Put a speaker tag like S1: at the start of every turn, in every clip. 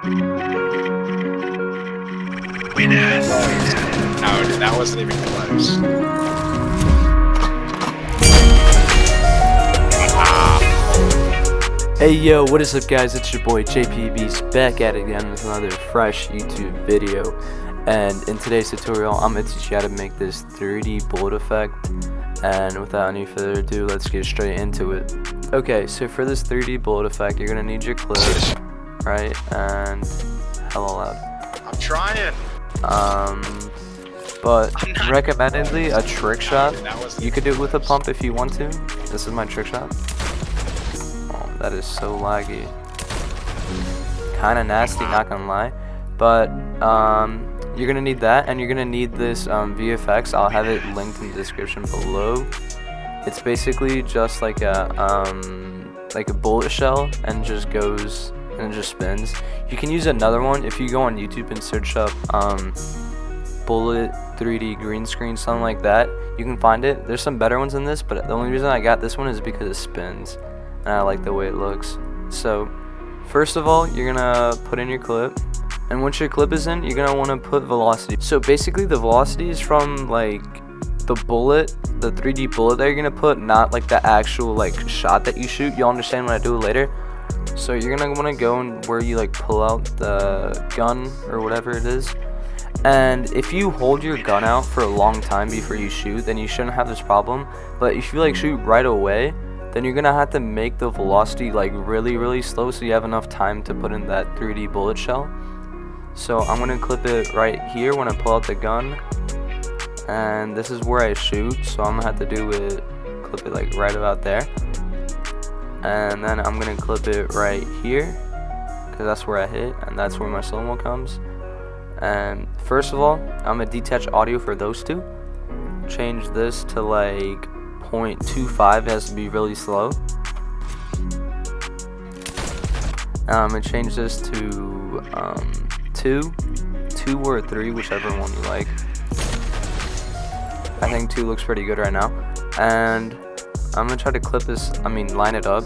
S1: Winners. No, dude, that wasn't even close.
S2: Hey yo, what is up guys, it's your boy JpBeastYT back at it again with another fresh YouTube video. And in today's tutorial, I'm going to teach you how to make this 3D bullet effect. And without any further ado, let's get straight into it. Okay, so for this 3D bullet effect, you're going to need your clip, right? And hella loud.
S1: I'm trying.
S2: But recommendedly a trick shot.
S1: Dude,
S2: You could do it with a pump if you want to. This is my trick shot. That is so laggy. Kinda nasty, not gonna lie. But you're gonna need that, and you're gonna need this VFX. I'll have it linked in the description below. It's basically just like a bullet shell, and just goes and it just spins. You can use another one if you go on YouTube and search up bullet 3D green screen, something like that. You can find it. There's some better ones than this, but the only reason I got this one is because it spins. And I like the way it looks. So first of all, you're gonna put in your clip, and once your clip is in, you're gonna want to put velocity. So basically the velocity is from like the bullet, the 3D bullet that you're gonna put, not like the actual like shot that you shoot. You'll understand when I do it later. So you're gonna want to go and where you like pull out the gun or whatever it is, and if you hold your gun out for a long time before you shoot, then you shouldn't have this problem. But if you like shoot right away, then you're gonna have to make the velocity like really slow so you have enough time to put in that 3D bullet shell. So I'm gonna clip it right here when I pull out the gun, and this is where I shoot, so I'm gonna have to clip it like right about there, and then I'm gonna clip it right here because that's where I hit, and that's where my slow-mo comes. And first of all, I'm gonna detach audio for those two, change this to like 0.25, has to be really slow. I'm gonna change this to 2 or 3, whichever one you like. I think 2 looks pretty good right now. And I'm gonna try to line it up.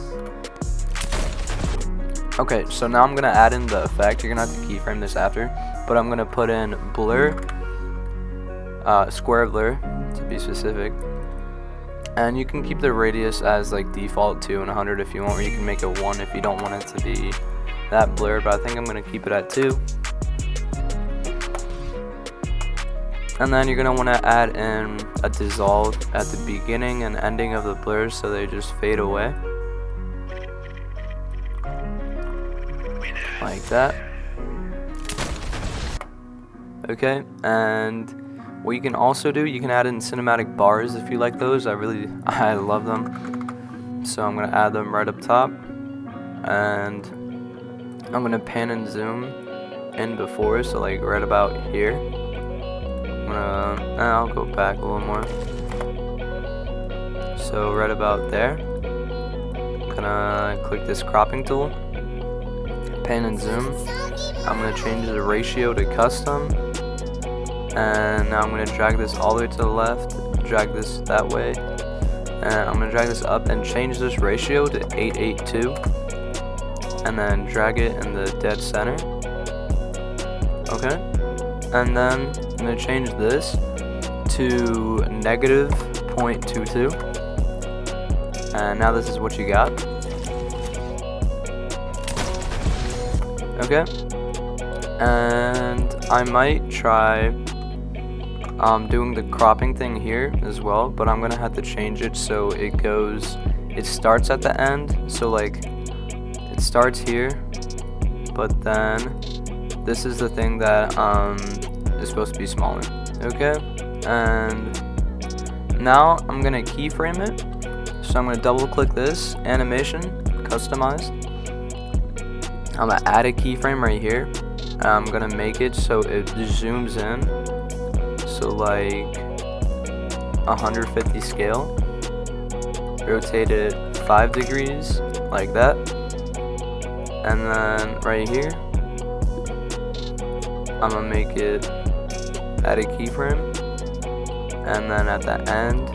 S2: Okay, so now I'm gonna add in the effect. You're gonna have to keyframe this after, but I'm gonna put in blur, square blur to be specific. And you can keep the radius as like default 2 and 100 if you want, or you can make it 1 if you don't want it to be that blurred, but I think I'm going to keep it at 2. And then you're going to want to add in a dissolve at the beginning and ending of the blurs so they just fade away. Like that. Okay, and what you can also do, you can add in cinematic bars if you like those. I love them. So I'm gonna add them right up top, and I'm gonna pan and zoom in before, so like right about here. I'll go back a little more. So right about there. I'm gonna click this cropping tool, pan and zoom. I'm gonna change the ratio to custom. And now I'm going to drag this all the way to the left, drag this that way, and I'm going to drag this up and change this ratio to 882, and then drag it in the dead center. Okay, and then I'm going to change this to negative 0.22, and now this is what you got. Okay, and I might try doing the cropping thing here as well, but I'm gonna have to change it so it starts at the end, so like it starts here, but then this is the thing that is supposed to be smaller. Okay, and now I'm gonna keyframe it, so I'm gonna double click this, animation, customize. I'm gonna add a keyframe right here, and I'm gonna make it so it zooms in, so like 150 scale, rotate it 5 degrees like that, and then right here I'm gonna make it add a keyframe, and then at the end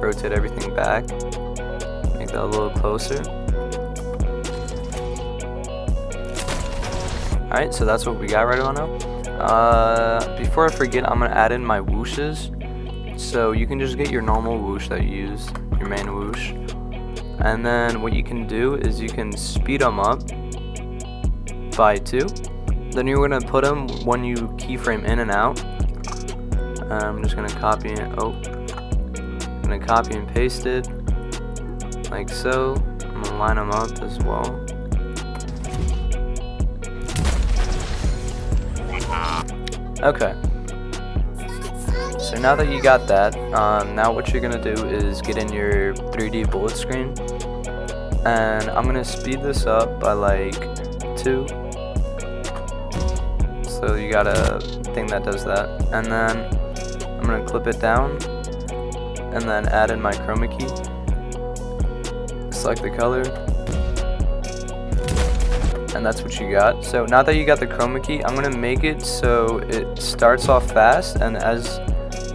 S2: rotate everything back, make that a little closer. Alright, so that's what we got right about now. Before I forget, I'm gonna add in my whooshes. So you can just get your normal whoosh that you use, your main whoosh. And then what you can do is you can speed them up by 2. Then you're gonna put them when you keyframe in and out. I'm just gonna copy it. I'm gonna copy and paste it like so. I'm gonna line them up as well. Okay. So now that you got that, now what you're gonna do is get in your 3D bullet screen, and I'm gonna speed this up by like 2. So you got a thing that does that, and then I'm gonna clip it down, and then add in my chroma key. Select the color, and that's what you got. So now that you got the chroma key, I'm gonna make it so it starts off fast, and as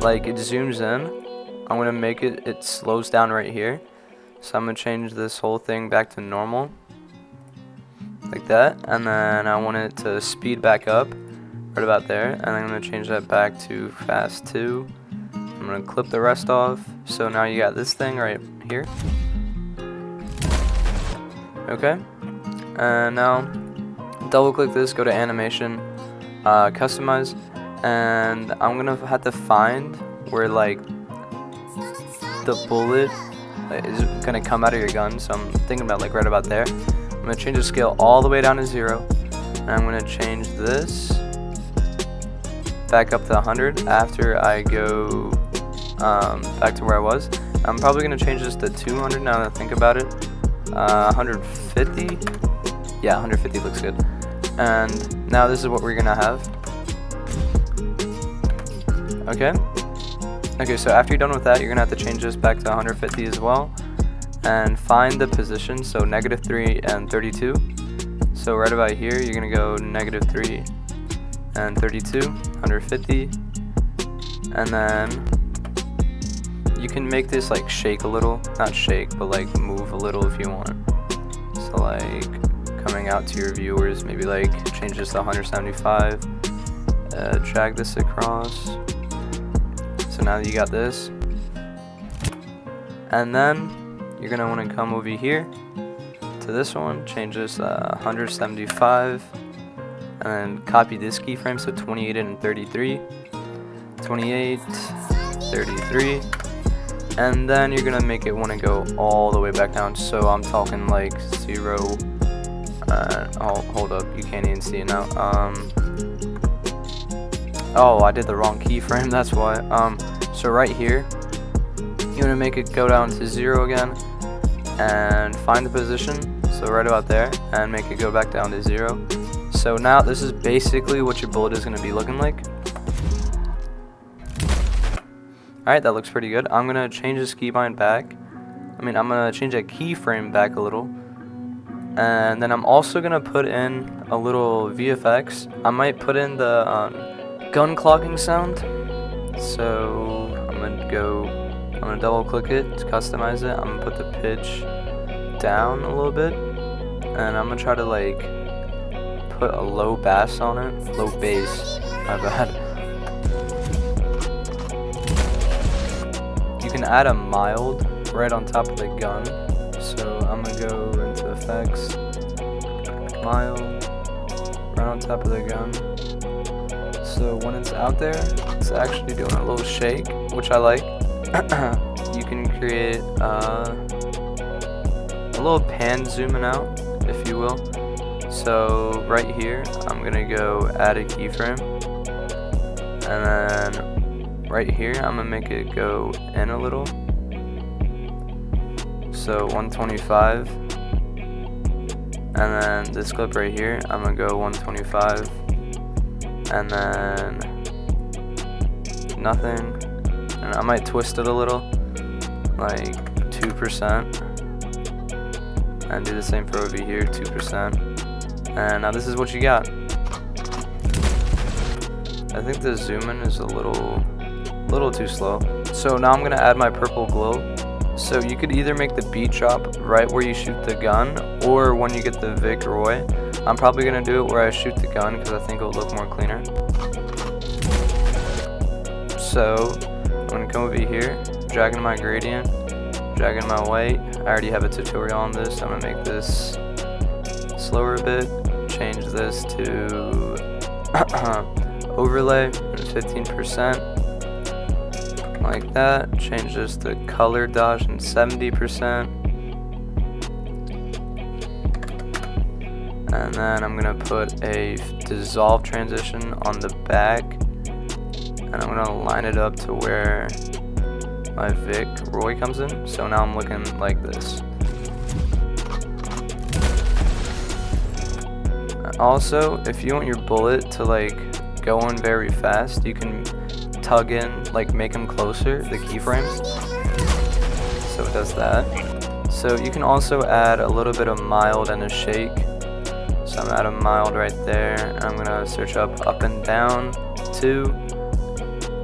S2: like it zooms in, I'm gonna make it slows down right here. So I'm gonna change this whole thing back to normal, like that, and then I want it to speed back up right about there, and I'm gonna change that back to fast 2. I'm gonna clip the rest off. So now you got this thing right here. Okay, and now double click this, go to animation, customize, and I'm gonna have to find where like the bullet is gonna come out of your gun. So I'm thinking about like right about there. I'm gonna change the scale all the way down to 0, and I'm gonna change this back up to 100 after I go back to where I was. I'm probably gonna change this to 200 now that I think about it. 150. Yeah, 150 looks good. And now this is what we're gonna have. Okay, so after you're done with that, you're gonna have to change this back to 150 as well, and find the position, so -3 and 32. So right about here, you're gonna go -3 and 32, 150, and then you can make this like shake a little, not shake, but like move a little if you want. So like coming out to your viewers, maybe like change this to 175, drag this across. So now that you got this, and then you're gonna want to come over here to this one, change this 175, and then copy this keyframe, so 28 and 33, 28, 33, and then you're gonna make it want to go all the way back down. So I'm talking like 0. Hold up, you can't even see it now. Oh, I did the wrong keyframe, that's why. So right here, you want to make it go down to 0 again, and find the position, so right about there, and make it go back down to 0. So now this is basically what your bullet is going to be looking like. Alright, that looks pretty good. I'm going to change this keybind back. I'm going to change that keyframe back a little. And then I'm also going to put in a little VFX. I might put in the gun clocking sound. So I'm gonna double click it to customize it. I'm gonna put the pitch down a little bit, and I'm gonna try to like put a low bass on it. Low bass, my bad. You can add a mild right on top of the gun. So I'm gonna go into effects, mild, right on top of the gun. So when it's out there, it's actually doing a little shake, which I like. You can create a little pan zooming out, if you will. So right here, I'm gonna go add a keyframe, and then right here, I'm gonna make it go in a little. So 125, and then this clip right here, I'm gonna go 125. And then nothing, and I might twist it a little, like 2%, and do the same for over here, 2%. And now this is what you got. I think the zoom in is a little too slow. So now I'm gonna add my purple glow. So you could either make the beat drop right where you shoot the gun, or when you get the Vic Roy, I'm probably gonna do it where I shoot the gun because I think it will look more cleaner. So I'm gonna come over here, drag in my gradient, drag in my white. I already have a tutorial on this. I'm gonna make this slower a bit, change this to overlay 15%, like that. Change this to color dodge and 70%, and then I'm gonna put a dissolve transition on the back, and I'm gonna line it up to where my Vic Roy comes in. So now I'm looking like this. Also, if you want your bullet to like go in very fast, you can tug in, like make them closer, the keyframes, so it does that. So you can also add a little bit of mild and a shake. So I'm at a mild right there, and I'm gonna search up and down 2,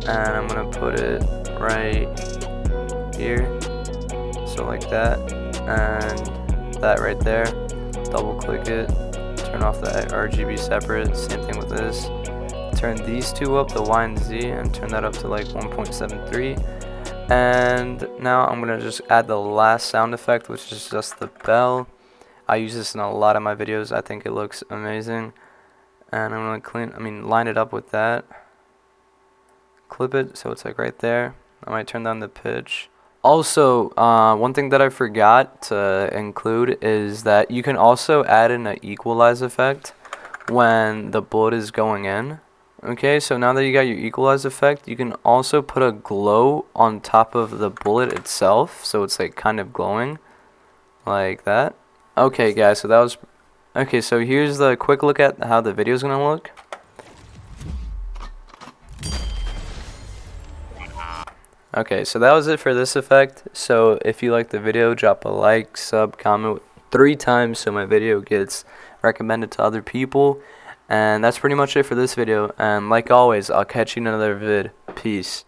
S2: and I'm gonna put it right here, so like that, and that right there. Double click it, turn off the RGB separate, same thing with this. Turn these two up, the Y and Z, and turn that up to like 1.73. And now I'm gonna just add the last sound effect, which is just the bell. I use this in a lot of my videos. I think it looks amazing. And I'm gonna line it up with that. Clip it so it's like right there. I might turn down the pitch. Also, one thing that I forgot to include is that you can also add in an equalize effect when the bullet is going in. Okay, so now that you got your equalize effect, you can also put a glow on top of the bullet itself, so it's like kind of glowing like that. Okay guys, so that was okay, so here's the quick look at how the video is gonna look. Okay, so that was it for this effect. So if you liked the video, drop a like, sub, comment 3 times so my video gets recommended to other people. And that's pretty much it for this video. And like always, I'll catch you in another vid. Peace.